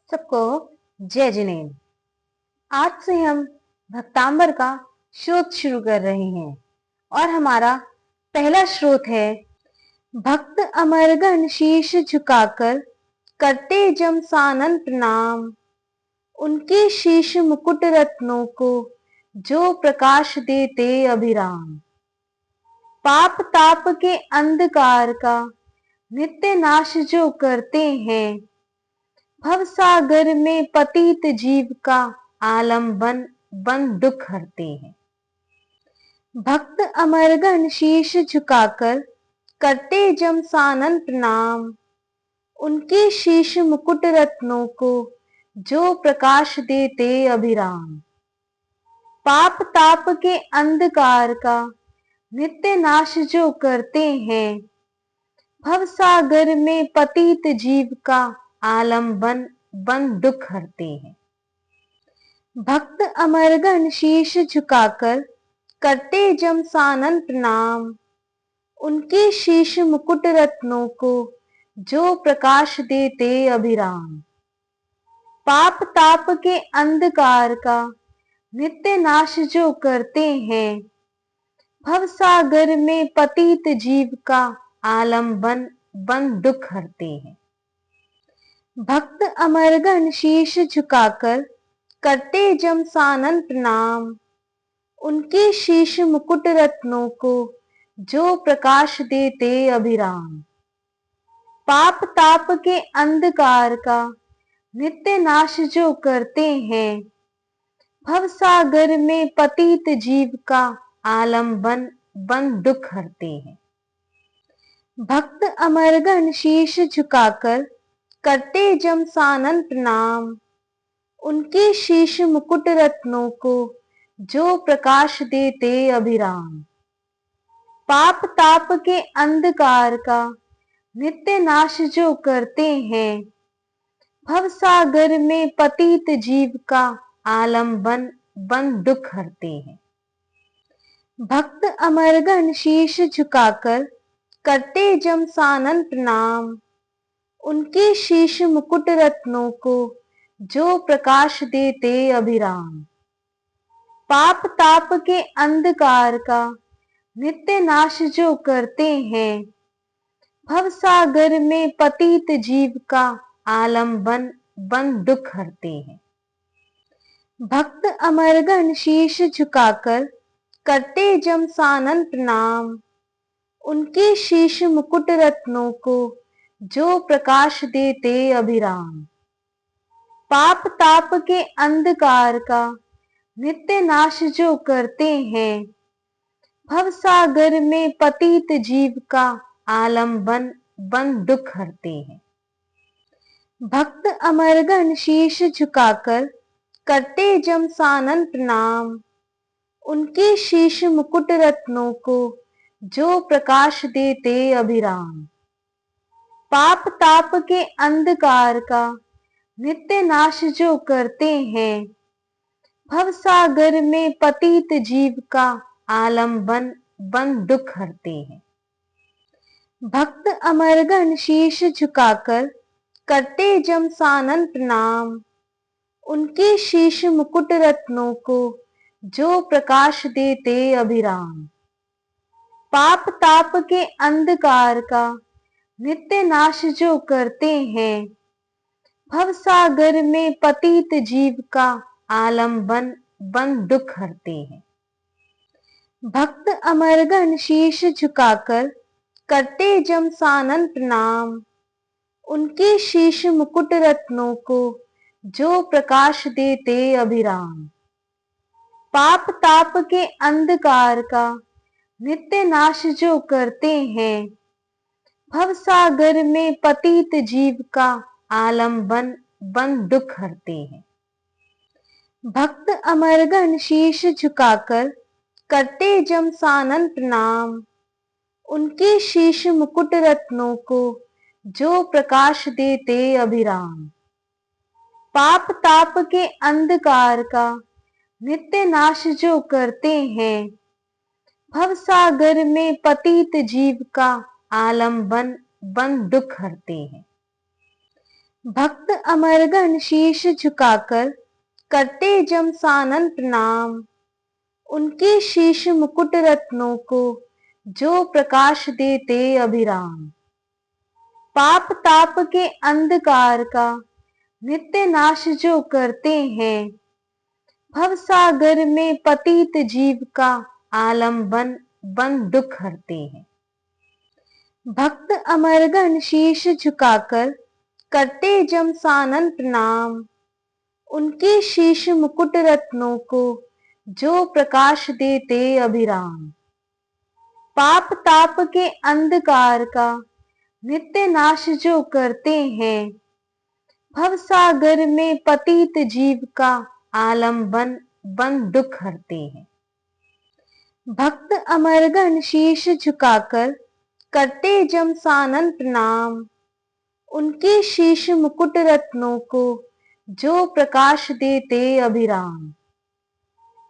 सबको जय जिनेन्द्र। आज से हम भक्तांबर का स्रोत शुरू कर रहे हैं और हमारा पहला स्रोत है। भक्त अमरगण शीश झुकाकर करते जम सानन प्रणाम, उनके शीश मुकुट रत्नों को जो प्रकाश देते अभिराम। पाप ताप के अंधकार का नित्य नाश जो करते हैं, भव सागर में पतित जीव का आलम्बन बन दुख हरते हैं। भक्त अमरगण शीश झुकाकर करते जम सानन प्रणाम, उनके शीश मुकुट रत्नों को जो प्रकाश देते अभिराम। पाप ताप के अंधकार का नित्य नाश जो करते हैं, भव सागर में पतित जीव का आलम्बन बन दुख हरते हैं। भक्त अमरगण शीश झुकाकर करते जम सानन प्रणाम, उनके शीश मुकुट रत्नों को जो प्रकाश देते अभिराम। पाप ताप के अंधकार का नित्य नाश जो करते हैं, भव सागर में पतित जीव का आलम्बन बन दुख हरते हैं। भक्त अमरगण शीश झुकाकर करते जम सानन प्रणाम, उनके शीश मुकुट रत्नों को जो प्रकाश देते अभिराम। पाप ताप के अंधकार का नित्य नाश जो करते हैं, भव सागर में पतित जीव का आलम्बन बन दुख हरते हैं। भक्त अमरगण शीश झुकाकर करते जम सानन प्रणाम, उनके शीश मुकुट रत्नों को जो प्रकाश देते अभिराम। पाप ताप के अंधकार का नित्य नाश जो करते हैं, भव सागर में पतित जीव का आलम्बन बन दुख हरते हैं। भक्त अमरगण शीश झुकाकर करते जम सानन प्रणाम, उनके शीश मुकुट रत्नों को जो प्रकाश देते अभिराम। पाप ताप के अंधकार का नित्य नाश जो करते हैं, भव सागर में पतित जीव का आलम्बन बन दुख हरते हैं। भक्त अमरगण शीश झुकाकर करते जम सानन प्रणाम, उनके शीश मुकुट रत्नों को जो प्रकाश देते अभिराम। पाप ताप के अंधकार का नित्य नाश जो करते हैं, भव सागर में पतित जीव का आलम्बन बन दुख हरते हैं। भक्त अमरगण शीश झुकाकर करते जम सानन प्रणाम, उनके शीश मुकुट रत्नों को जो प्रकाश देते अभिराम। पाप ताप के अंधकार का नित्य नाश जो करते हैं, भव सागर में पतित जीव का आलम्बन बन दुख हरते हैं। भक्त अमरगण शीश झुकाकर करते जम सानन प्रणाम, उनके शीश मुकुट रत्नों को जो प्रकाश देते अभिराम। पाप ताप के अंधकार का नित्य नाश जो करते हैं, भव सागर में पतित जीव का आलम्बन बन दुख हरते हैं। भक्त अमरगण शीश झुकाकर करते जम सानन प्रणाम, उनके शीश मुकुट रत्नों को जो प्रकाश देते अभिराम। पाप ताप के अंधकार का नित्य नाश जो करते हैं, भव सागर में पतित जीव का आलम्बन बन दुख हरते हैं। भक्त अमरगण शीश झुकाकर करते जम सानन प्रणाम, उनके शीश मुकुट रत्नों को जो प्रकाश देते अभिराम। पाप ताप के अंधकार का नित्य नाश जो करते हैं, भव सागर में पतित जीव का आलम्बन बन दुख हरते हैं। भक्त अमरगण शीश झुकाकर करते जम सानन प्रणाम। उनके शीश मुकुट रत्नों को जो प्रकाश देते अभिराम। पाप ताप के अंधकार का नित्य नाश जो करते हैं, भव सागर में पतित जीव का आलम्बन बन दुख हरते हैं। भक्त अमरगण शीश झुकाकर करते जम सानन प्रणाम। उनके शीश मुकुट रत्नों को जो प्रकाश देते अभिराम। पाप ताप के अंधकार का नित्य नाश जो करते हैं, भव सागर में पतित जीव का आलम्बन बन दुख हरते हैं। भक्त अमरगण शीश झुकाकर करते जम सानन प्रणाम। उनके शीश मुकुट रत्नों को जो प्रकाश देते अभिराम।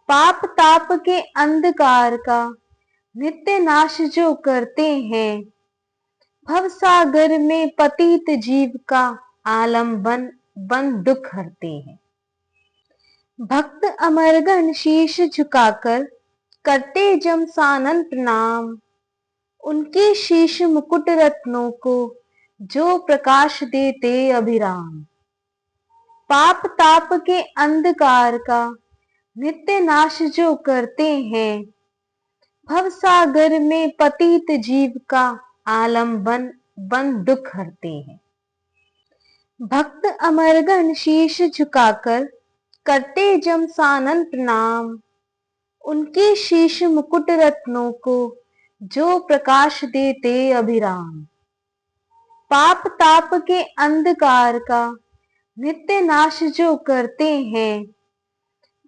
पाप ताप के अंधकार का नित्य नाश जो करते हैं, भव सागर में पतित जीव का आलम्बन बन दुख हरते हैं। भक्त अमरगण शीश झुकाकर करते जम सानन प्रणाम। उनके शीश मुकुट रत्नों को जो प्रकाश देते अभिराम। पाप ताप के अंधकार का नित्य नाश जो करते हैं, भव सागर में पतित जीव का आलम्बन बन दुख हरते हैं। भक्त अमरगण शीश झुकाकर करते जम सानन प्रणाम। उनके शीश मुकुट रत्नों को जो प्रकाश देते अभिराम। पाप ताप के अंधकार का नित्य नाश जो करते हैं,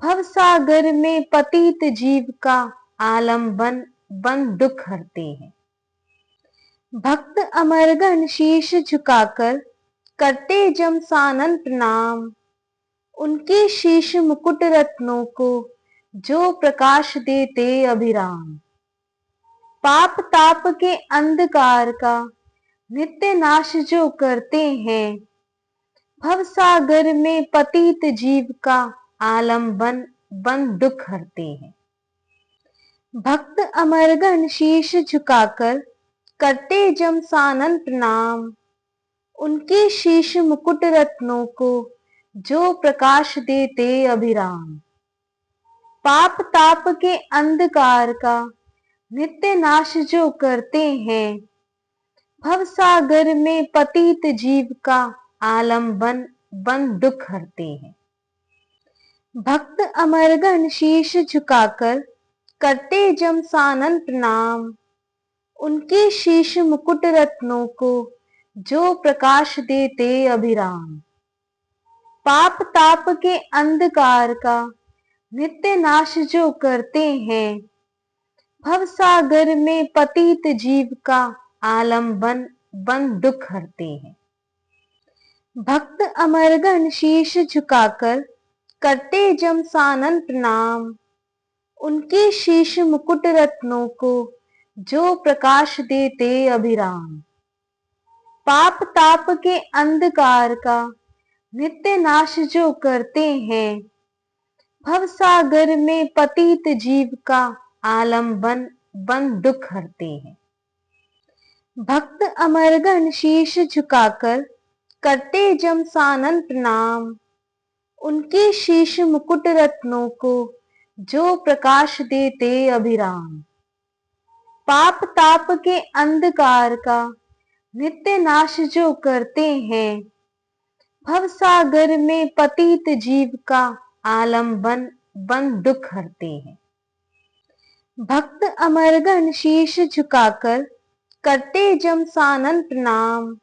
भव सागर में पतित जीव का आलम्बन बन दुख हरते हैं। भक्त अमरगण शीश झुकाकर करते जम सानन प्रणाम। उनके शीश मुकुट रत्नों को जो प्रकाश देते अभिराम। पाप ताप के अंधकार का नित्य नाश जो करते हैं, भव सागर में पतित जीव का आलम्बन बन दुख हरते हैं। भक्त अमरगण शीश झुकाकर करते जम सानन प्रणाम। उनके शीश मुकुट रत्नों को जो प्रकाश देते अभिराम। पाप ताप के अंधकार का नित्य नाश जो करते हैं, भव सागर में पतित जीव का आलम्बन बन दुख हरते हैं। भक्त अमरगण शीश झुकाकर करते जम सानन प्रणाम। उनके शीश मुकुट रत्नों को जो प्रकाश देते अभिराम। पाप ताप के अंधकार का नित्य नाश जो करते हैं, भव सागर में पतित जीव का आलम्बन बन दुख हरते हैं। भक्त अमरगण शीश झुकाकर करते जम सानन प्रणाम। उनके शीश मुकुट रत्नों को जो प्रकाश देते अभिराम। पाप ताप के अंधकार का नित्य नाश जो करते हैं, भव सागर में पतित जीव का आलम्बन बन दुख हरते हैं। भक्त अमरगण शीश झुकाकर करते जम सानन प्रणाम। उनके शीश मुकुट रत्नों को जो प्रकाश देते अभिराम। पाप ताप के अंधकार का नित्य नाश जो करते हैं, भव सागर में पतित जीव का आलम्बन बन दुख हरते हैं। भक्त अमरगण शीश झुकाकर करते जम सानन प्रणाम।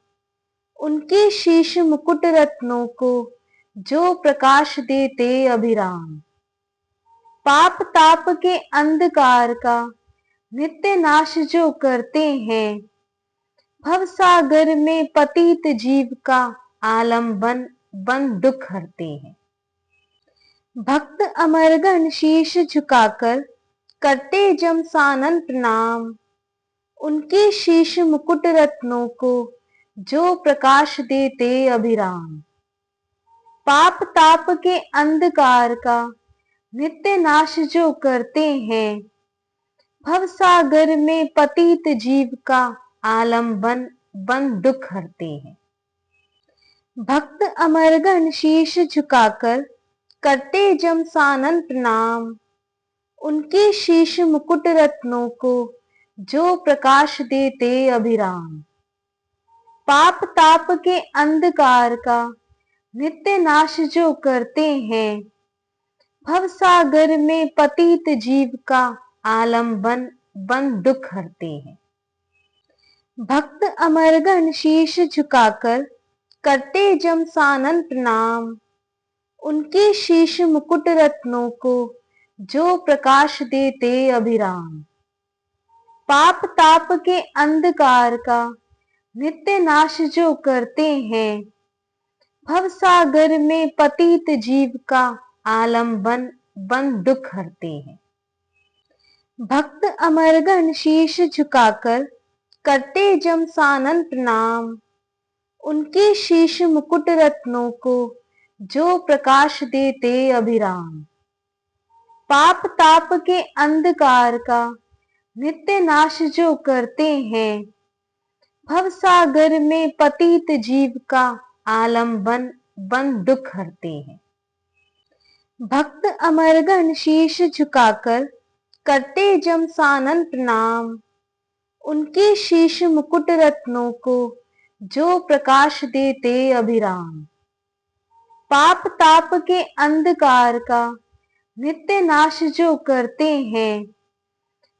उनके शीश मुकुट रत्नों को जो प्रकाश देते अभिराम। पाप ताप के अंधकार का नित्य नाश जो करते हैं, भव सागर में पतित जीव का आलम्बन बन दुख हरते हैं। भक्त अमरगण शीश झुकाकर करते जम सानन प्रणाम। उनके शीश मुकुट रत्नों को जो प्रकाश देते अभिराम। पाप ताप के अंधकार का नित्य नाश जो करते हैं, भव सागर में पतित जीव का आलम्बन बन दुख हरते हैं। भक्त अमरगण शीश झुकाकर करते जम सानन प्रणाम, उनके शीश मुकुट रत्नों को जो प्रकाश देते अभिराम। पाप ताप के अंधकार का नित्य नाश जो करते हैं, भव सागर में पतित जीव का आलम्बन बन दुख हरते हैं। भक्त अमरगण शीश झुकाकर करते जम सानन प्रणाम, उनके शीश मुकुट रत्नों को जो प्रकाश देते अभिराम। पाप ताप के अंधकार का नित्य नाश जो करते हैं, भव सागर में पतित जीव का आलम्बन बन दुख हरते हैं। भक्त अमरगण शीश झुकाकर करते जम सानन प्रणाम, उनके शीश मुकुट रत्नों को जो प्रकाश देते अभिराम। पाप ताप के अंधकार का नित्य नाश जो करते हैं, भव सागर में पतित जीव का आलम्बन बन दुख हरते हैं। भक्त अमरगण शीश झुकाकर करते जम सानन प्रणाम, उनके शीश मुकुट रत्नों को जो प्रकाश देते अभिराम। पाप ताप के अंधकार का नित्य नाश जो करते हैं,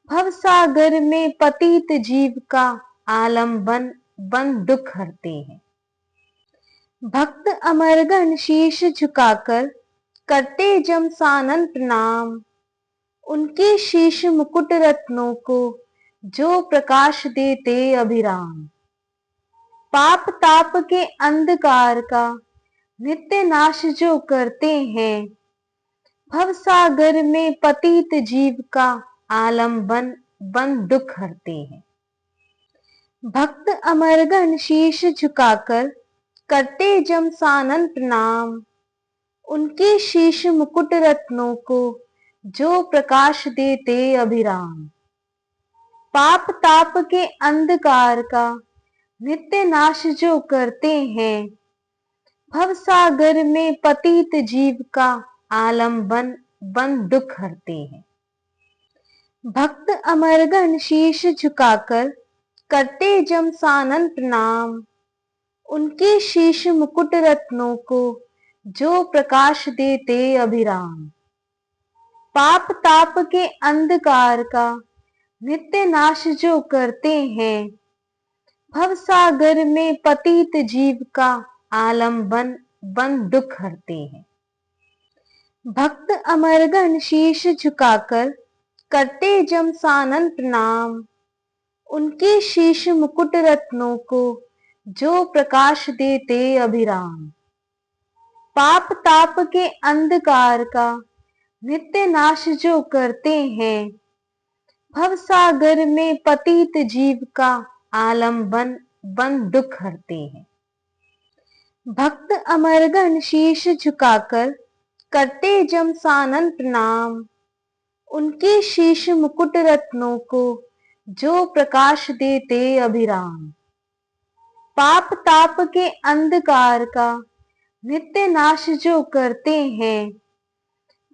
भव सागर में पतित जीव का आलम्बन बन दुख हरते हैं। भक्त अमरगण शीश झुकाकर करते जम सानन प्रणाम, उनके शीश मुकुट रत्नों को जो प्रकाश देते अभिराम। पाप ताप के अंधकार का नित्य नाश जो करते हैं, भव सागर में पतित जीव का आलम्बन बन दुख हरते हैं। भक्त अमरगण शीश झुकाकर करते जम सानन प्रणाम, उनके शीश मुकुट रत्नों को जो प्रकाश देते अभिराम। पाप ताप के अंधकार का नित्य नाश जो करते हैं, भव सागर में पतित जीव का आलम्बन बन दुख हरते हैं। भक्त अमरगण शीश झुकाकर करते जम सानन प्रणाम, उनके शीश मुकुट रत्नों को जो प्रकाश देते अभिराम। पाप ताप के अंधकार का नित्य नाश जो करते हैं, भव सागर में पतित जीव का आलम्बन बन दुख हरते हैं। भक्त अमरगण शीश झुकाकर करते जम सानन प्रणाम, उनके शीश मुकुट रत्नों को जो प्रकाश देते अभिराम। पाप ताप के अंधकार का नित्य नाश जो करते हैं, भव सागर में पतित जीव का आलम्बन बन दुख हरते हैं। भक्त अमरगण शीश झुकाकर करते जम सानन प्रणाम, उनके शीश मुकुट रत्नों को जो प्रकाश देते अभिराम। पाप ताप के अंधकार का नित्य नाश जो करते हैं,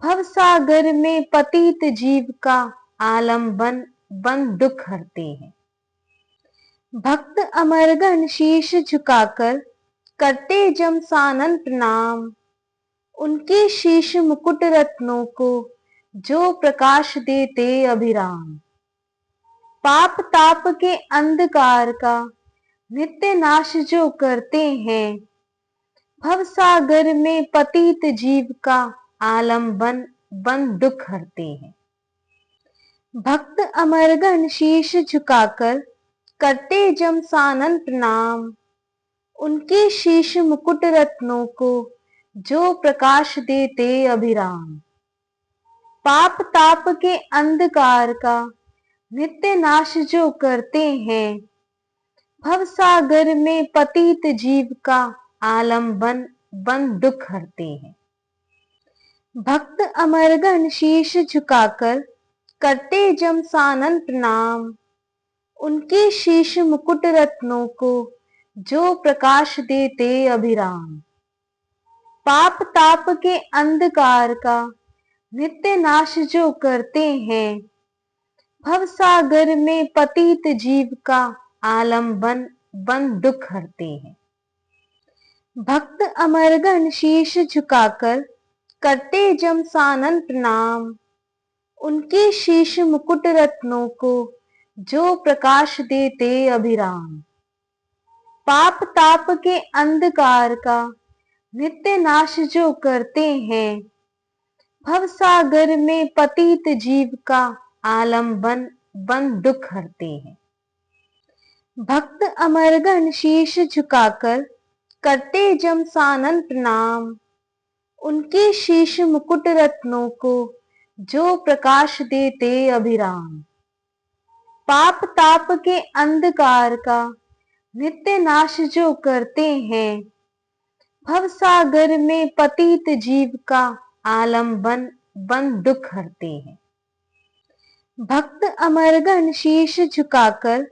भव सागर में पतित जीव का आलम्बन बन दुख हरते हैं। भक्त अमरगण शीश झुकाकर करते जम सानन प्रणाम, उनके शीश मुकुट रत्नों को जो प्रकाश देते अभिराम। पाप ताप के अंधकार का नित्य नाश जो करते हैं, भव सागर में पतित जीव का आलम्बन बन दुख हरते हैं। भक्त अमरगण शीश झुकाकर करते जम सानन प्रणाम, उनके शीश मुकुट रत्नों को जो प्रकाश देते अभिराम। पाप ताप के अंधकार का नित्य नाश जो करते हैं, भवसागर में पतित जीव का आलम्बन बन दुख हरते हैं। भक्त अमरगण शीश झुकाकर करते जम सानन प्रणाम, उनके शीश मुकुट रत्नों को जो प्रकाश देते अभिराम। पाप ताप के अंधकार का नित्य नाश जो करते हैं, भवसागर में पतित जीव का आलम्बन बन दुख हरते हैं। भक्त अमरगण शीश झुकाकर करते जम सानन प्रणाम, उनके शीश मुकुट रत्नों को जो प्रकाश देते अभिराम। पाप ताप के अंधकार का नित्य नाश जो करते हैं, भवसागर में पतित जीव का आलम्बन बन दुख हरते हैं। भक्त अमरगण शीश झुकाकर करते जम सानन प्रणाम, उनके शीश मुकुट रत्नों को जो प्रकाश देते अभिराम। पाप ताप के अंधकार का नित्य नाश जो करते हैं, भवसागर में पतित जीव का आलम्बन बन दुख हरते हैं। भक्त अमरगण शीश झुकाकर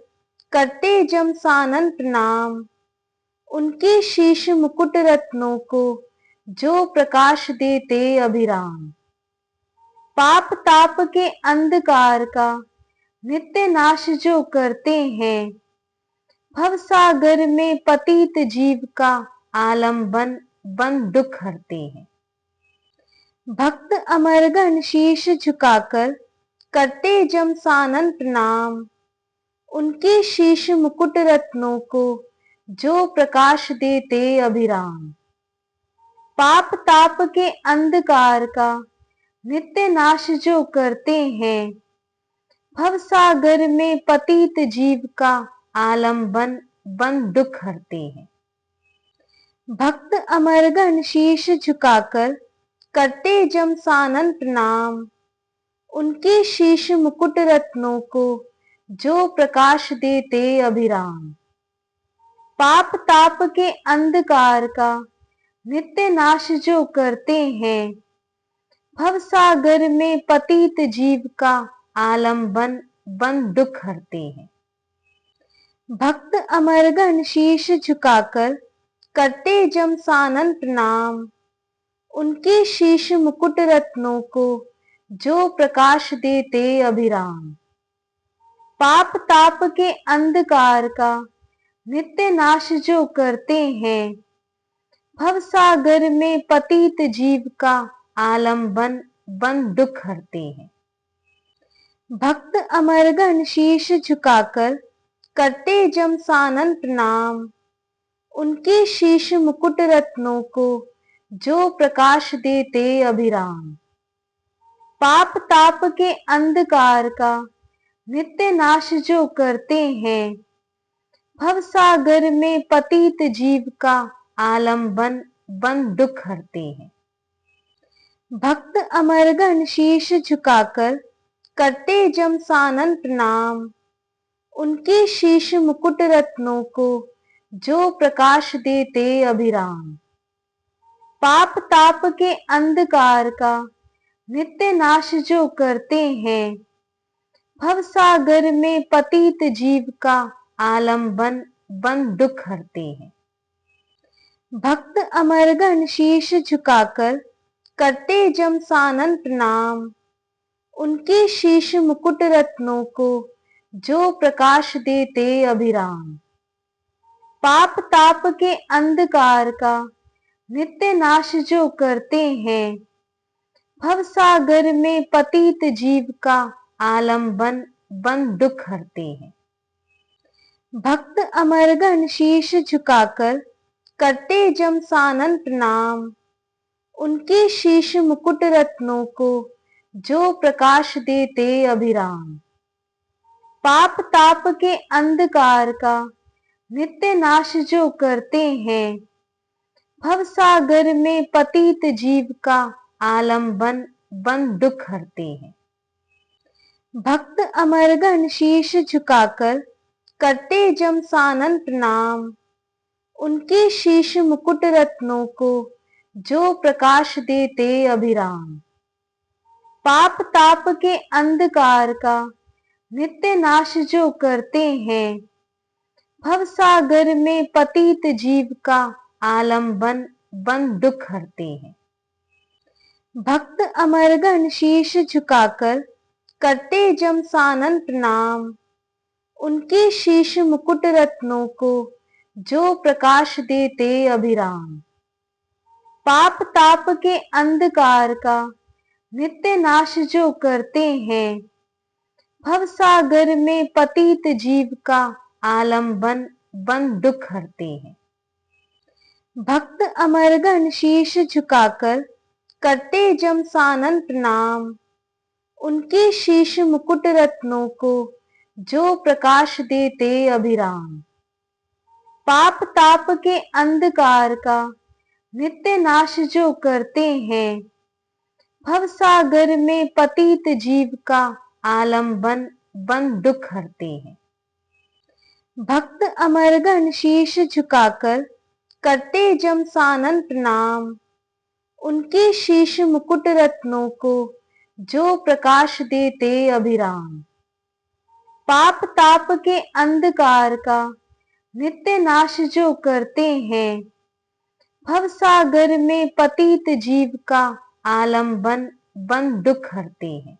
करते जम सानन प्रणाम, उनके शीश मुकुट रत्नों को जो प्रकाश देते अभिराम। पाप ताप के अंधकार का नित्य नाश जो करते हैं, भवसागर में पतित जीव का आलम्बन बन दुख हरते हैं। भक्त अमरगण शीश झुकाकर करते जम सानन प्रणाम, उनके शीश मुकुट रत्नों को जो प्रकाश देते अभिराम। पाप ताप के अंधकार का नित्य नाश जो करते हैं, भवसागर में पतित जीव का आलम्बन बन दुख हरते हैं। भक्त अमरगण शीश झुकाकर करते जम सानन प्रणाम, उनके शीश मुकुट रत्नों को जो प्रकाश देते अभिराम। पाप ताप के अंधकार का नित्य नाश जो करते हैं, भवसागर में पतित जीव का आलम्बन बन दुख हरते हैं। भक्त अमरगण शीश झुकाकर करते जम सानन प्रणाम, उनके शीश मुकुट रत्नों को जो प्रकाश देते अभिराम। पाप ताप के अंधकार का नित्य नाश जो करते हैं, भवसागर में पतित जीव का आलम्बन बन दुख हरते हैं। भक्त अमरगण शीश झुकाकर करते जम सानन प्रणाम, उनके शीश मुकुट रत्नों को जो प्रकाश देते अभिराम। पाप ताप के अंधकार का नित्य नाश जो करते हैं, भवसागर में पतित जीव का आलम्बन बन दुख हरते हैं। भक्त अमरगण शीश झुकाकर करते जम सानन प्रणाम, उनके शीश मुकुट रत्नों को जो प्रकाश देते अभिराम। पाप ताप के अंधकार का नित्य नाश जो करते हैं, भवसागर में पतित जीव का आलम्बन बन दुख हरते हैं। भक्त अमरगण शीश झुकाकर करते जम सानन प्रणाम, उनके शीश मुकुट रत्नों को जो प्रकाश देते अभिराम। पाप ताप के अंधकार का नित्य नाश जो करते हैं, भवसागर में पतित जीव का आलम्बन बन दुख हरते हैं। भक्त अमरगण शीश झुकाकर करते जम सानन प्रणाम, उनके शीश मुकुट रत्नों को जो प्रकाश देते अभिराम। पाप ताप के अंधकार का नित्य नाश जो करते हैं, भवसागर में पतित जीव का आलम्बन बन दुख हरते हैं। भक्त अमरगण शीश झुकाकर करते जम सानन प्रणाम, उनके शीश मुकुट रत्नों को जो प्रकाश देते अभिराम। पाप ताप के अंधकार का नित्य नाश जो करते हैं, भव सागर में पतित जीव का आलम्बन बन दुख हरते हैं। भक्त अमरगण शीश झुकाकर करते जम सानन प्रणाम, उनके शीश मुकुट रत्नों को जो प्रकाश देते अभिराम। पाप ताप के अंधकार का नित्य नाश जो करते हैं, भव सागर में पतित जीव का आलम्बन बन दुख हरते हैं। भक्त अमरगण शीश झुकाकर करते जम सानन प्रणाम, उनके शीश मुकुट रत्नों को जो प्रकाश देते अभिराम। पाप ताप के अंधकार का नित्य नाश जो करते हैं, भव सागर में पतित जीव का आलम्बन बन दुख हरते हैं। भक्त अमरगण शीश झुकाकर करते जम सानन प्रणाम, उनके शीश मुकुट रत्नों को जो प्रकाश देते अभिराम। पाप ताप के अंधकार का नित्य नाश जो करते हैं, भव सागर में पतित जीव का आलम्बन बन दुख हरते हैं।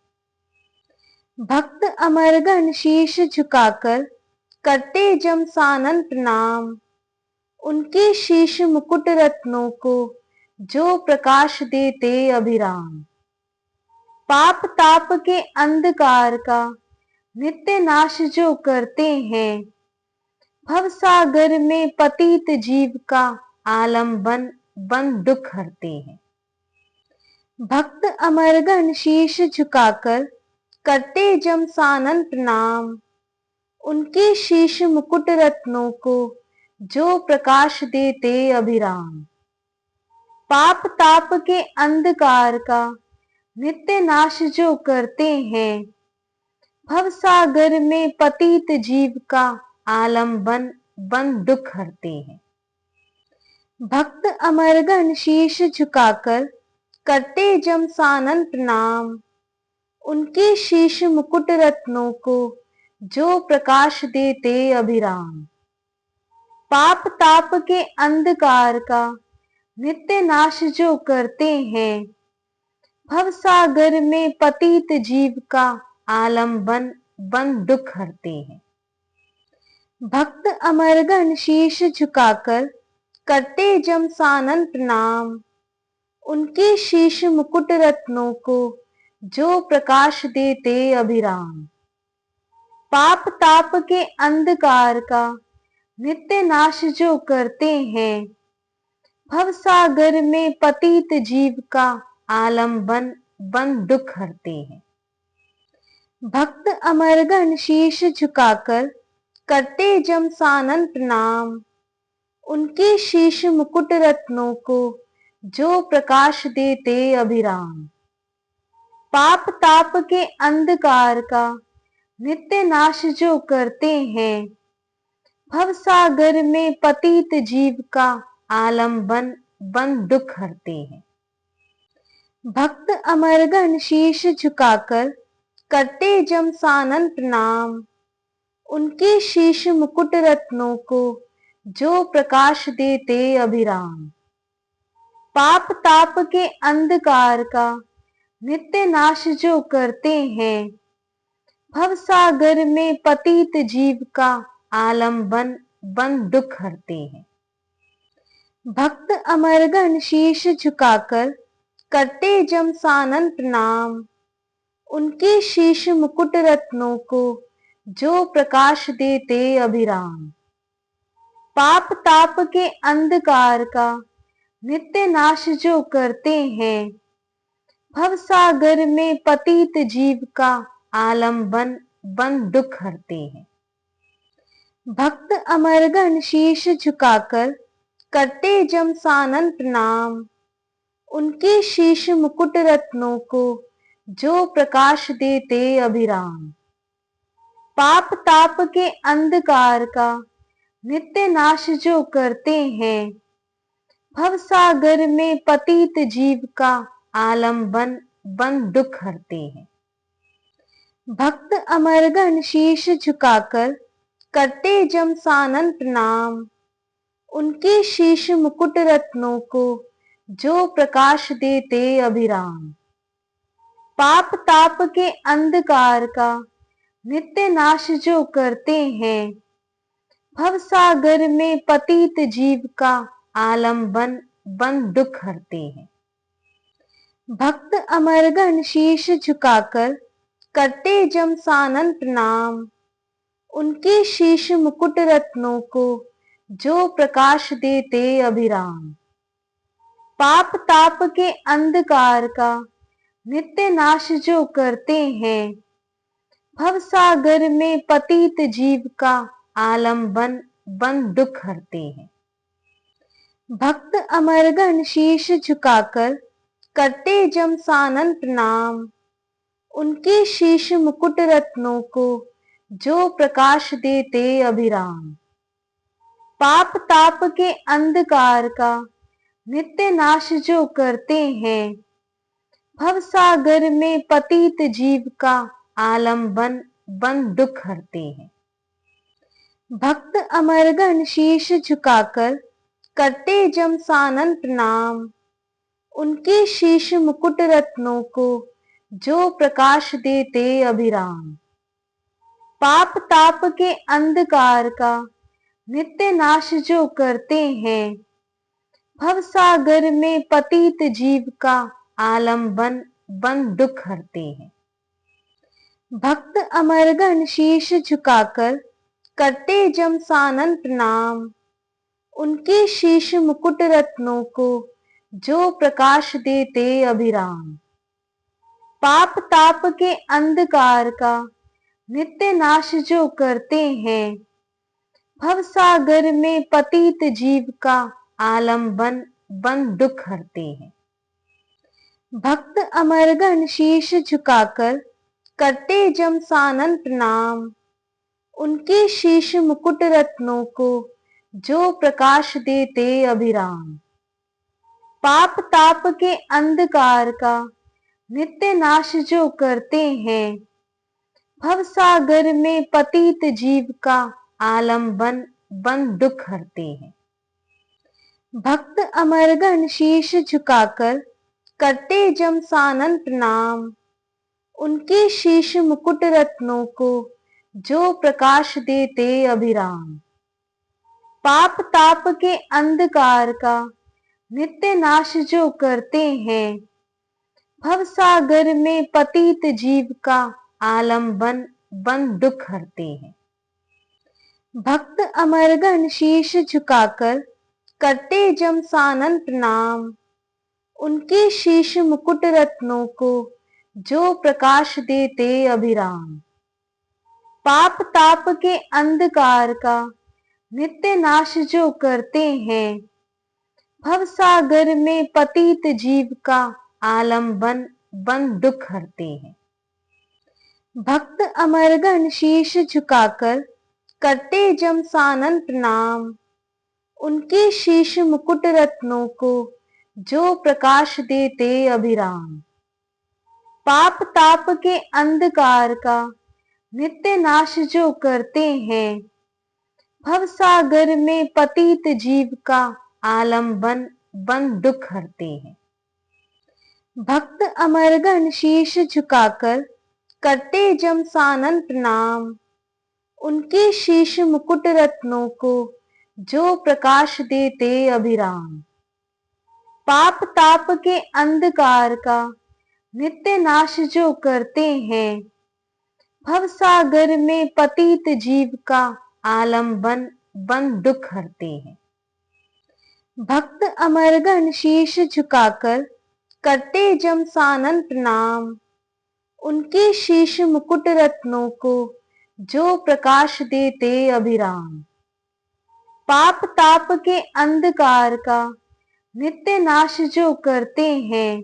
भक्त अमरगण शीश झुकाकर करते जम सानन प्रणाम, उनके शीश मुकुट रत्नों को जो प्रकाश देते अभिराम। पाप ताप के अंधकार का नित्य नाश जो करते हैं, भव सागर में पतित जीव का आलम्बन बन दुख हरते हैं। भक्त अमरगण शीश झुकाकर करते जम सानन प्रणाम, उनके शीश मुकुट रत्नों को जो प्रकाश देते अभिराम। पाप ताप के अंधकार का नित्य नाश जो करते हैं, भव सागर में पतित जीव का आलम्बन बन दुख हरते हैं। भक्त अमरगण शीश झुकाकर करते जम सानन प्रणाम, उनके शीश मुकुट रत्नों को जो प्रकाश देते अभिराम। पाप ताप के अंधकार का नित्य नाश जो करते हैं, भव सागर में पतित जीव का आलम्बन बन दुख हरते हैं। भक्त अमरगण शीश झुकाकर करते जम सानन प्रणाम, उनके शीश मुकुट रत्नों को जो प्रकाश देते अभिराम। पाप ताप के अंधकार का नित्य नाश जो करते हैं, भव सागर में पतित जीव का आलम्बन बन दुख हरते हैं। भक्त अमरगण शीश झुकाकर करते जम सानन प्रणाम, उनके शीश मुकुट रत्नों को जो प्रकाश देते अभिराम। पाप ताप के अंधकार का नित्य नाश जो करते हैं, भव सागर में पतित जीव का आलम्बन बन दुख हरते हैं। भक्त अमरगण शीश झुकाकर करते जम सानन प्रणाम, उनके शीश मुकुट रत्नों को जो प्रकाश देते अभिराम। पाप ताप के अंधकार का नित्य नाश जो करते हैं, भव सागर में पतित जीव का आलम्बन बन दुख हरते हैं। भक्त अमरगण शीश झुकाकर करते जम सानन प्रणाम, उनके शीश मुकुट रत्नों को जो प्रकाश देते अभिराम। पाप ताप के अंधकार का नित्य नाश जो करते हैं, भव सागर में पतित जीव का आलम्बन बन दुख हरते हैं। भक्त अमरगण शीश झुकाकर करते जम सानन प्रणाम, उनके शीश मुकुट रत्नों को जो प्रकाश देते अभिराम। पाप ताप के अंधकार का नित्य नाश जो करते हैं, भव सागर में पतित जीव का आलम्बन बन दुख हरते हैं। भक्त अमरगण शीश झुकाकर करते जम सानन प्रणाम, उनके शीश मुकुट रत्नों को जो प्रकाश देते अभिराम। पाप ताप के अंधकार का नित्य नाश जो करते हैं, भव सागर में पतित जीव का आलम्बन बन दुख हरते हैं। भक्त अमरगण शीश झुकाकर करते जम सानन प्रणाम, उनके शीश मुकुट रत्नों को जो प्रकाश देते अभिराम। पाप ताप के अंधकार का नित्य नाश जो करते हैं, भव सागर में पतित जीव का आलम्बन बन दुख हरते हैं। भक्त अमरगण शीश झुकाकर करते जम सानन प्रणाम, उनके शीश मुकुट रत्नों को जो प्रकाश देते अभिराम। पाप ताप के अंधकार का नित्य नाश जो करते हैं, भव सागर में पतित जीव का आलम्बन बन दुख हरते हैं। भक्त अमरगण शीश झुकाकर करते जम सानन प्रणाम, उनके शीश मुकुट रत्नों को जो प्रकाश देते अभिराम। पाप ताप के अंधकार का नित्य नाश जो करते हैं, भव सागर में पतित जीव का आलम्बन बन दुख हरते हैं। भक्त अमरगण शीश झुकाकर करते जम सानन प्रणाम, उनके शीश मुकुट रत्नों को जो प्रकाश देते अभिराम। पाप ताप के अंधकार का नित्य नाश जो करते हैं, भव सागर में पतित जीव का आलम्बन बन दुख हरते हैं। भक्त अमरगण शीश झुकाकर करते जम सानन प्रणाम, उनके शीश मुकुट रत्नों को जो प्रकाश देते अभिराम। पाप ताप के अंधकार का नित्य नाश जो करते हैं, भव सागर में पतित जीव का आलम्बन बन दुख हरते हैं। भक्त अमरगण शीश झुकाकर करते जम सानन प्रणाम, उनके शीश मुकुट रत्नों को जो प्रकाश देते अभिराम। पाप ताप के अंधकार का नित्य नाश जो करते हैं, भव सागर में पतित जीव का आलम्बन बन दुख हरते हैं। भक्त अमरगण शीश झुकाकर करते जम सानन प्रणाम, उनके शीश मुकुट रत्नों को जो प्रकाश देते अभिराम। पाप ताप के अंधकार का नित्य नाश जो करते हैं, भव सागर में पतित जीव का आलम्बन बन दुख हरते हैं। भक्त अमरगण शीश झुकाकर करते जम सानन प्रणाम, उनके शीश मुकुट रत्नों को जो प्रकाश देते अभिराम। पाप ताप के अंधकार का नित्य नाश जो करते हैं, भव सागर में पतित जीव का आलम्बन बन दुख हरते हैं। भक्त अमरगण शीश झुकाकर करते जम सानन प्रणाम, उनके शीश मुकुट रत्नों को जो प्रकाश देते अभिराम। पाप ताप के अंधकार का नित्य नाश जो करते हैं, भव सागर में पतित जीव का आलम्बन बन दुख हरते हैं। भक्त अमरगण शीश झुकाकर करते जम सानन प्रणाम, उनके शीश मुकुट रत्नों को जो प्रकाश देते अभिराम। पाप ताप के अंधकार का नित्य नाश जो करते हैं,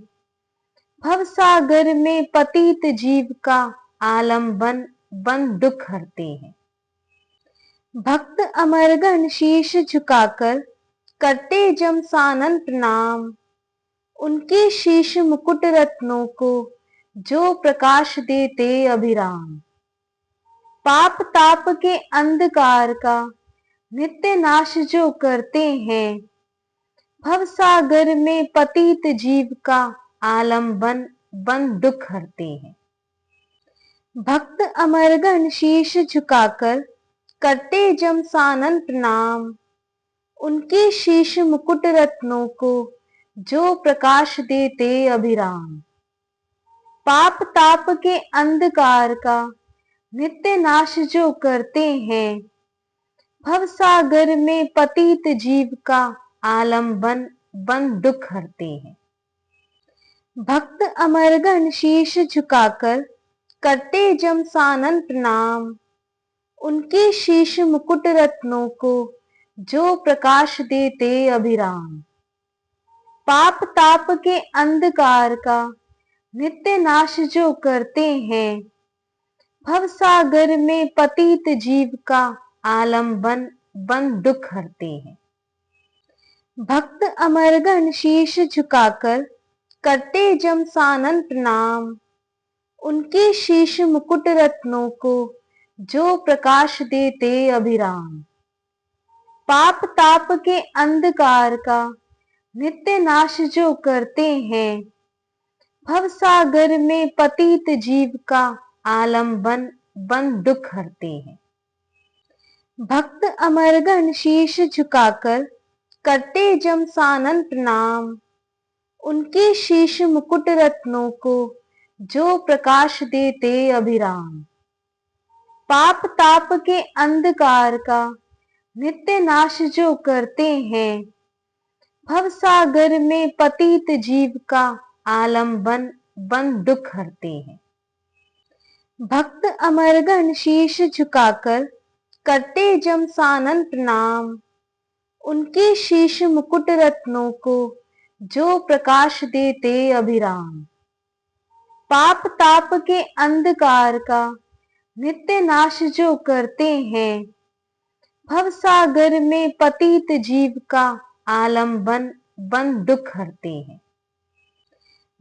भव सागर में पतित जीव का आलम्बन बंद दुख हरते हैं। भक्त अमरगण शीश झुकाकर करते जम सानन प्रणाम, उनके शीश मुकुट रत्नों को जो प्रकाश देते अभिराम। पाप ताप के अंधकार का नित्य नाश जो करते हैं, भव सागर में पतित जीव का आलम्बन बंद दुख हरते हैं। भक्त अमरगण शीश झुकाकर करते जम सानन प्रणाम, उनके शीश मुकुट रत्नों को जो प्रकाश देते अभिराम। पाप ताप के अंधकार का नित्य नाश जो करते हैं, भव सागर में पतित जीव का आलम्बन बंद दुख हरते हैं। भक्त अमरगण शीश झुकाकर करते जम सानन प्रणाम, उनके शीश मुकुट रत्नों को जो प्रकाश देते अभिराम। पाप ताप के अंधकार का नित्य नाश जो करते हैं, भव सागर में पतित जीव का आलम्बन बंद दुख हरते हैं। भक्त अमरगण शीश झुकाकर करते जम सानन प्रणाम, उनके शीश मुकुट रत्नों को जो प्रकाश देते अभिराम। पाप ताप के अंधकार का नित्य नाश जो करते हैं, भव सागर में पतित जीव का आलम्बन बंद दुख हरते हैं। भक्त अमरगण शीश झुकाकर करते जम सानन प्रणाम, उनके शीश मुकुट रत्नों को जो प्रकाश देते अभिराम। पाप ताप के अंधकार का नित्य नाश जो करते हैं, भव सागर में पतित जीव का आलम्बन बंद दुख हरते हैं। भक्त अमरगण शीश झुकाकर करते जम सानन प्रणाम, उनके शीश मुकुट रत्नों को जो प्रकाश देते अभिराम। पाप ताप के अंधकार का नित्य नाश जो करते हैं, भव सागर में पतित जीव का आलम्बन बंद दुख हरते हैं।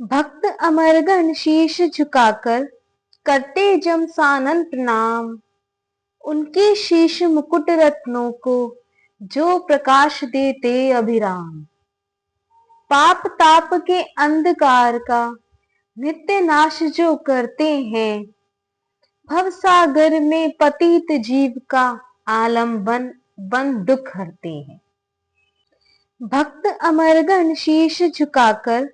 भक्त अमरगण शीश झुकाकर करते जम सानन प्रणाम, उनके शीश मुकुट रत्नों को जो प्रकाश देते अभिराम। पाप ताप के अंधकार का नित्य नाश जो करते हैं, भव सागर में पतित जीव का आलम्बन बंद दुख हरते हैं। भक्त अमरगण शीश झुकाकर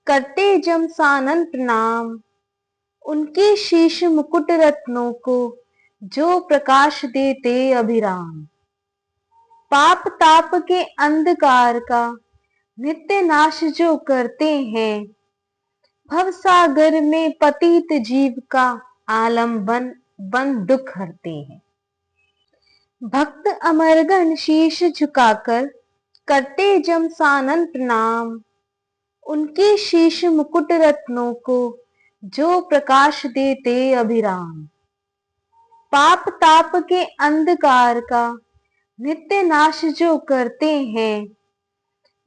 करते जम सानन प्रणाम, उनके शीश मुकुट रत्नों को जो प्रकाश देते अभिराम। पाप ताप के अंधकार का नित्य नाश जो करते हैं, भव सागर में पतित जीव का आलम्बन बंद दुख हरते हैं। भक्त अमरगण शीश झुकाकर करते जम सानन प्रणाम, उनके शीश मुकुट रत्नों को जो प्रकाश देते अभिराम। पाप ताप के अंधकार का नित्य नाश जो करते हैं,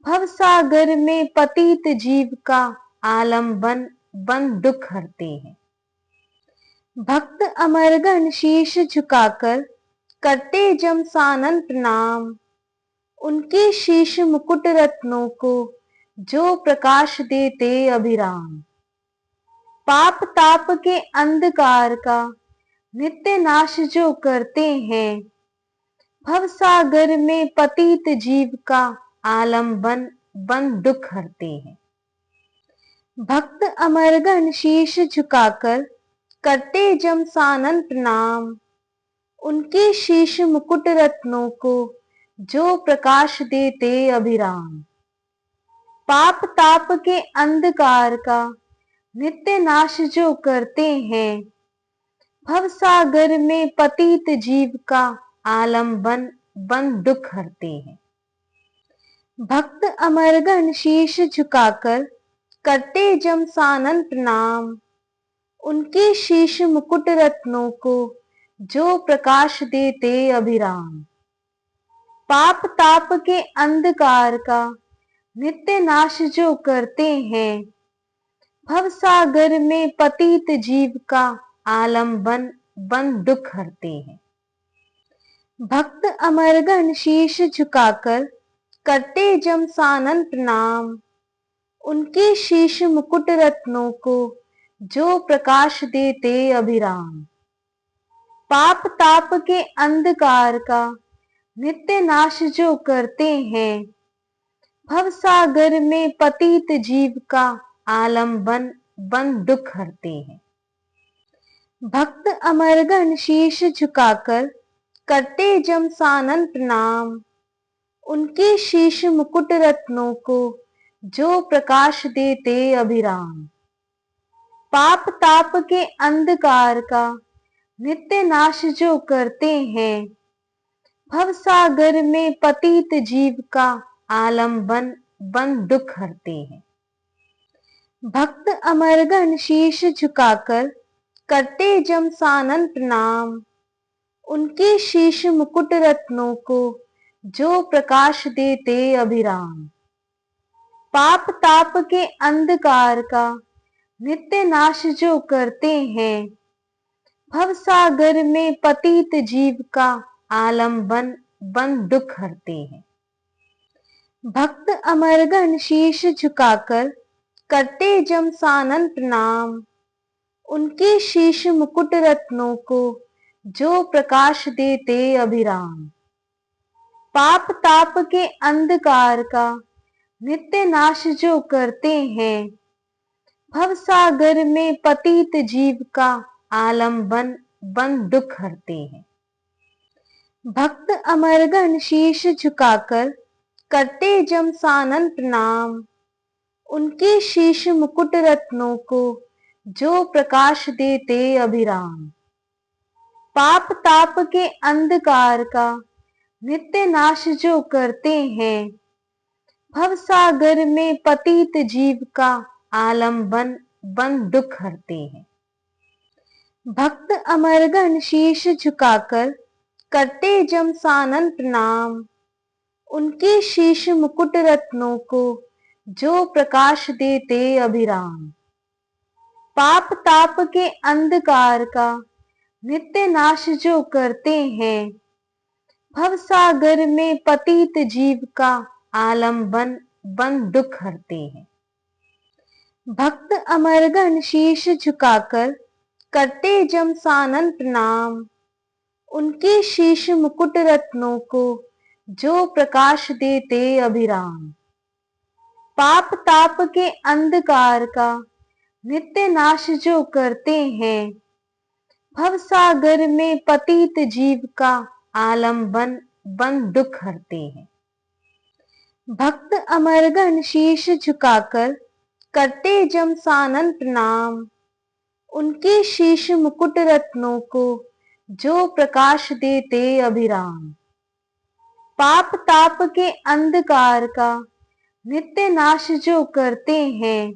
भव सागर में पतित जीव का आलम्बन बंद दुख हरते हैं। भक्त अमरगण शीश झुकाकर करते जम सानन प्रणाम, उनके शीश मुकुट रत्नों को जो प्रकाश देते अभिराम। पाप ताप के अंधकार का नित्य नाश जो करते हैं, भव सागर में पतित जीव का आलम्बन बंद दुख हरते हैं। भक्त अमरगण शीश झुकाकर करते जम सानन प्रणाम, उनके शीश मुकुट रत्नों को जो प्रकाश देते अभिराम। पाप ताप के अंधकार का नित्य नाश जो करते हैं, भव सागर में पतित जीव का आलम्बन बंद दुख हरते हैं। भक्त अमरगण शीश झुकाकर करते जम सानन प्रणाम, उनके शीश मुकुट रत्नों को जो प्रकाश देते अभिराम। पाप ताप के अंधकार का नित्य नाश जो करते हैं, भव सागर में पतित जीव का आलम्बन बन दुख हरते हैं। भक्त अमरगण शीश झुकाकर करते जम सानन प्रणाम, उनके शीश मुकुट रत्नों को जो प्रकाश देते अभिराम। पाप ताप के अंधकार का नित्य नाश जो करते हैं, भव सागर में पतित जीव का आलम्बन बन दुख हरते हैं। भक्त अमरगण शीश झुकाकर करते जम सानन प्रणाम, उनके शीश मुकुट रत्नों को जो प्रकाश देते अभिराम। पाप ताप के अंधकार का नित्य नाश जो करते हैं, भव सागर में पतित जीव का आलम्बन बन दुख हरते हैं। भक्त अमरगण शीश झुकाकर करते जम सानन प्रणाम, उनके शीश मुकुट रत्नों को जो प्रकाश देते अभिराम। पाप ताप के अंधकार का नित्य नाश जो करते हैं, भव सागर में पतित जीव का आलम्बन बन दुख हरते हैं। भक्त अमरगण शीश झुकाकर करते जम सानन प्रणाम, उनके शीश मुकुट रत्नों को जो प्रकाश देते अभिराम। पाप ताप के अंधकार का नित्य नाश जो करते हैं, भव सागर में पतित जीव का आलम्बन बन दुख हरते हैं। भक्त अमरगण शीश झुकाकर करते जम सानन प्रणाम, उनके शीश मुकुट रत्नों को जो प्रकाश देते अभिराम। पाप ताप के अंधकार का नित्य नाश जो करते हैं, भव सागर में पतित जीव का आलम्बन बन दुख हरते हैं। भक्त अमरगण शीश झुकाकर करते जम सानन प्रणाम, उनके शीश मुकुट रत्नों को जो प्रकाश देते अभिराम। पाप ताप के अंधकार का नित्य नाश जो करते हैं, भव सागर में पतित जीव का आलम्बन बन दुख हरते हैं। भक्त अमरगण शीश झुकाकर करते जम सानन प्रणाम, उनके शीश मुकुट रत्नों को जो प्रकाश देते अभिराम। पाप ताप के अंधकार का नित्य नाश जो करते हैं, भव सागर में पतित जीव का आलम्बन बन दुख हरते हैं। भक्त अमरगण शीश झुकाकर करते जम सानन प्रणाम, उनके शीश मुकुट रत्नों को जो प्रकाश देते अभिराम। पाप ताप के अंधकार का नित्य नाश जो करते हैं,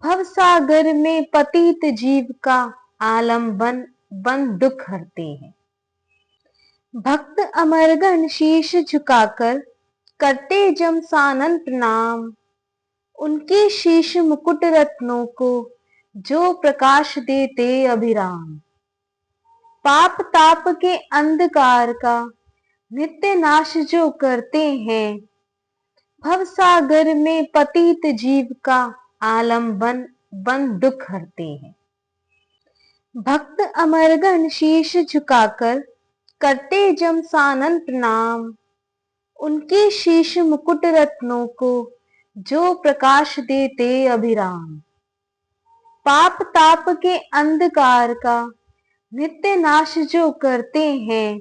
भव सागर में पतित जीव का आलम्बन बन दुख हरते हैं। भक्त अमरगण शीश झुकाकर करते जम सानन प्रणाम, उनके शीश मुकुट रत्नों को जो प्रकाश देते अभिराम। पाप ताप के अंधकार का नित्य नाश जो करते हैं, भव सागर में पतित जीव का आलम्बन बन दुख हरते हैं। भक्त अमरगण शीश झुकाकर करते जम सानन प्रणाम, उनके शीश मुकुट रत्नों को जो प्रकाश देते अभिराम। पाप ताप के अंधकार का नित्य नाश जो करते हैं,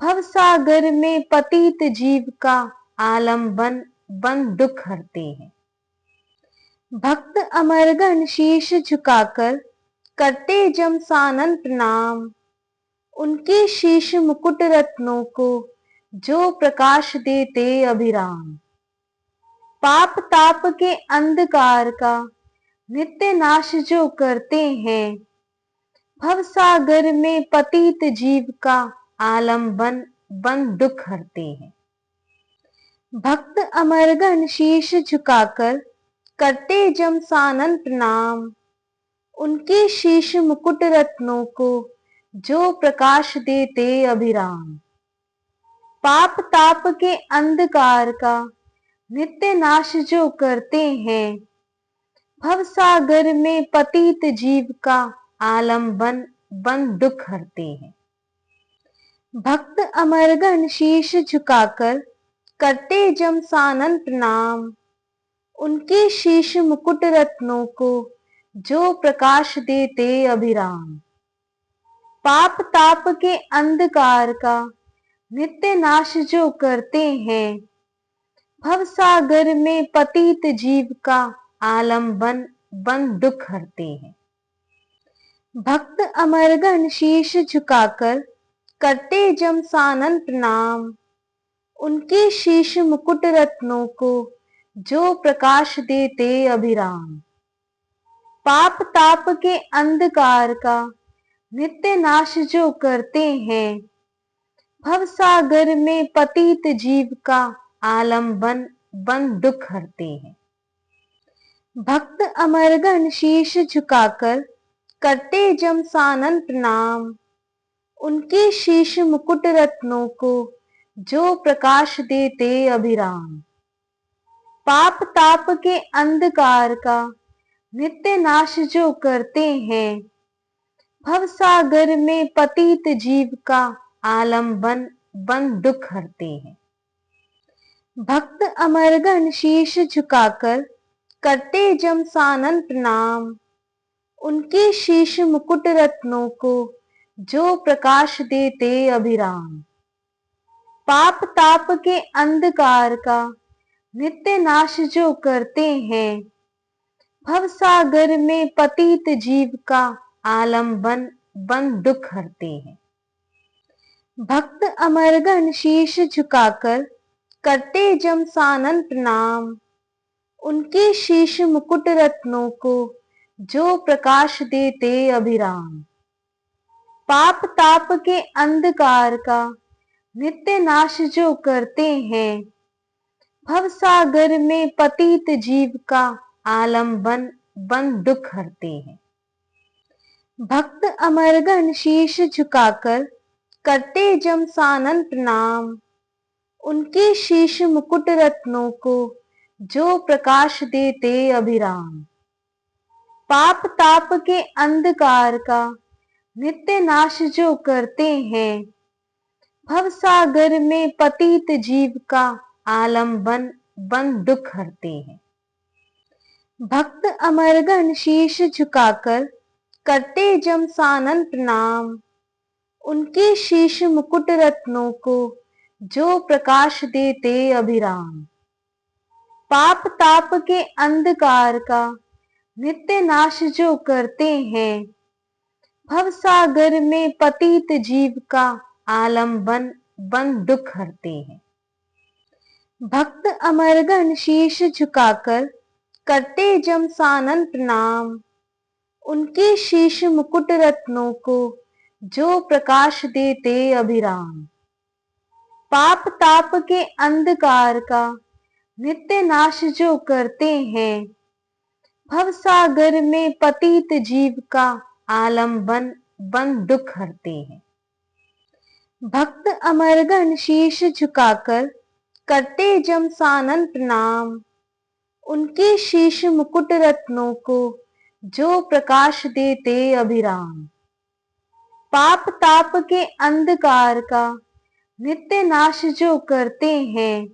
भव सागर में पतित जीव का आलम्बन बन दुख हरते हैं। भक्त अमरगण शीश झुकाकर करते जम सानन प्रणाम, उनके शीश मुकुट रत्नों को जो प्रकाश देते अभिराम। पाप ताप के अंधकार का नित्य नाश जो करते हैं, भवसागर में पतित जीव का आलम्बन बन दुख हरते हैं। भक्त अमरगण शीश झुकाकर करते जम सानन प्रणाम, उनके शीश मुकुट रत्नों को जो प्रकाश देते अभिराम। पाप ताप के अंधकार का नित्य नाश जो करते हैं, भवसागर में पतित जीव का आलम्बन बन दुख हरते हैं। भक्त अमरगण शीश झुकाकर करते जम सानन प्रणाम, उनके शीश मुकुट रत्नों को जो प्रकाश देते अभिराम। पाप ताप के अंधकार का नित्य नाश जो करते हैं, भवसागर में पतित जीव का आलम्बन बन दुख हरते हैं। भक्त अमरगण शीश झुकाकर करते जम सानन प्रणाम, उनके शीश मुकुट रत्नों को जो प्रकाश देते अभिराम। पाप ताप के अंधकार का नित्य नाश जो करते हैं, भवसागर में पतित जीव का आलम्बन बन दुख हरते हैं। भक्त अमरगण शीश झुकाकर करते जम सानन प्रणाम, उनके शीश मुकुट रत्नों को जो प्रकाश देते अभिराम। पाप ताप के अंधकार का नित्य नाश जो करते हैं, भवसागर में पतित जीव का आलम्बन बन दुख हरते हैं। भक्त अमरगण शीश झुकाकर करते जम सानन प्रणाम, उनके शीश मुकुट रत्नों को जो प्रकाश देते अभिराम। पाप ताप के अंधकार का नित्य नाश जो करते हैं, भवसागर में पतित जीव का आलम्बन बन दुख हरते हैं। भक्त अमरगण शीश झुकाकर करते जम सानन प्रणाम, उनके शीश मुकुट रत्नों को जो प्रकाश देते अभिराम। पाप ताप के अंधकार का नित्य नाश जो करते हैं, भवसागर में पतित जीव का आलम्बन बन दुख हरते हैं। भक्त अमरगण शीश झुकाकर करते जम सानन प्रणाम, उनके शीश मुकुट रत्नों को जो प्रकाश देते अभिराम। पाप ताप के अंधकार का नित्य नाश जो करते हैं, भवसागर में पतित जीव का आलम्बन बन दुख हरते हैं। भक्त अमरगण शीश झुकाकर करते जम सानन प्रणाम, उनके शीश मुकुट रत्नों को जो प्रकाश देते अभिराम। पाप ताप के अंधकार का नित्य नाश जो करते हैं, भवसागर में पतित जीव का आलम्बन बन दुख हरते हैं। भक्त अमरगण शीश झुकाकर करते जम सानन प्रणाम, उनके शीश मुकुट रत्नों को जो प्रकाश देते अभिराम। पाप ताप के अंधकार का नित्य नाश जो करते हैं, भवसागर में पतित जीव का आलम्बन बन दुख हरते हैं। भक्त अमरगण शीश झुकाकर करते जम सानन प्रणाम, उनके शीश मुकुट रत्नों को जो प्रकाश देते अभिराम। पाप ताप के अंधकार का नित्य नाश जो करते हैं,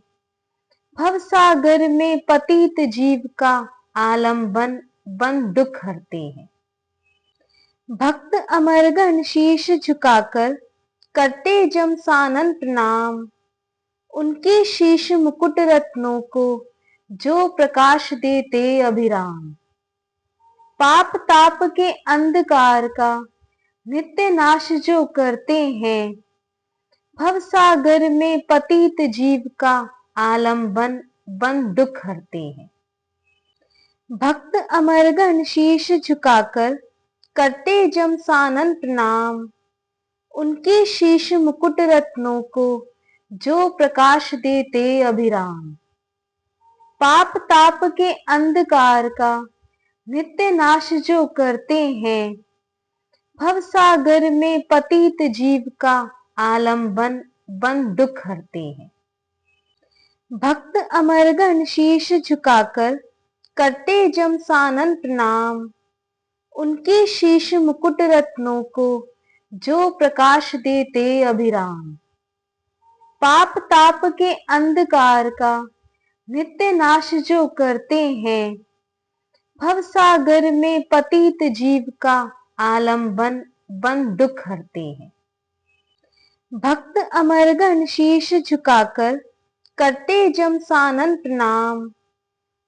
भवसागर में पतित जीव का आलम्बन बन दुख हरते हैं। भक्त अमरगण शीश झुकाकर करते जम सानन प्रणाम, उनके शीश मुकुट रत्नों को जो प्रकाश देते अभिराम। पाप ताप के अंधकार का नित्य नाश जो करते हैं, भवसागर में पतित जीव का आलम्बन बन दुख हरते हैं। भक्त अमरगण शीश झुकाकर करते जम सानन प्रणाम, उनके शीश मुकुट रत्नों को जो प्रकाश देते अभिराम। पाप ताप के अंधकार का नित्य नाश जो करते हैं, भव सागर में पतित जीव का आलम्बन बन दुख हरते हैं। भक्त अमरगण शीश झुकाकर करते जम सानन प्रणाम, उनके शीश मुकुट रत्नों को जो प्रकाश देते अभिराम। पाप ताप के अंधकार का नित्य नाश जो करते हैं, भव सागर में पतित जीव का आलम्बन बन दुख हरते हैं। भक्त अमरगण शीश झुकाकर करते जम सानन प्रणाम,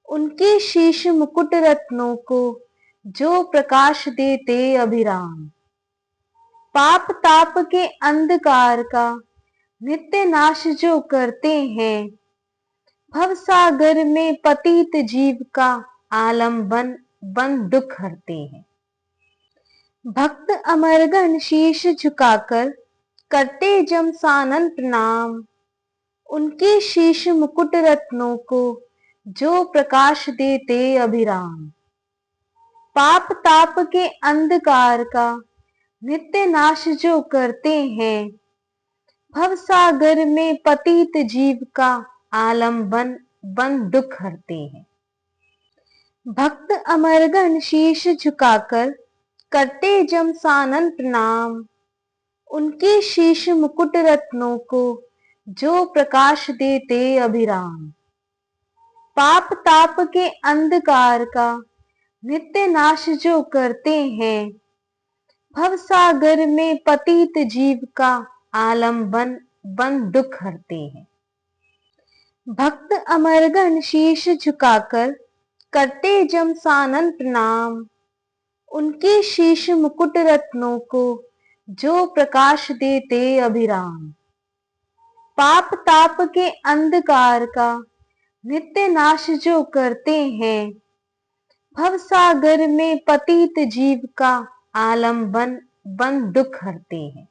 उनके शीश मुकुट रत्नों को जो प्रकाश देते अभिराम। पाप ताप के अंधकार का नित्य नाश जो करते हैं, भव सागर में पतित जीव का आलम्बन बन दुख हरते हैं। भक्त अमरगण शीश झुकाकर करते जम सानन प्रणाम, उनके शीश मुकुट रत्नों को जो प्रकाश देते अभिराम। पाप ताप के अंधकार का नित्य नाश जो करते हैं, भव सागर में पतित जीव का आलम्बन बन दुख हरते हैं। भक्त अमरगण शीश झुकाकर करते जम सानन प्रणाम, उनके शीश मुकुट रत्नों को जो प्रकाश देते अभिराम। पाप ताप के अंधकार का नित्य नाश जो करते हैं, भव सागर में पतित जीव का आलम्बन बन दुख हरते हैं। भक्त अमरगण शीश झुकाकर करते जम सानन प्रणाम, उनके शीश मुकुट रत्नों को जो प्रकाश देते अभिराम। पाप ताप के अंधकार का नित्य नाश जो करते हैं, भव सागर में पतित जीव का आलम्बन बन दुख हरते हैं।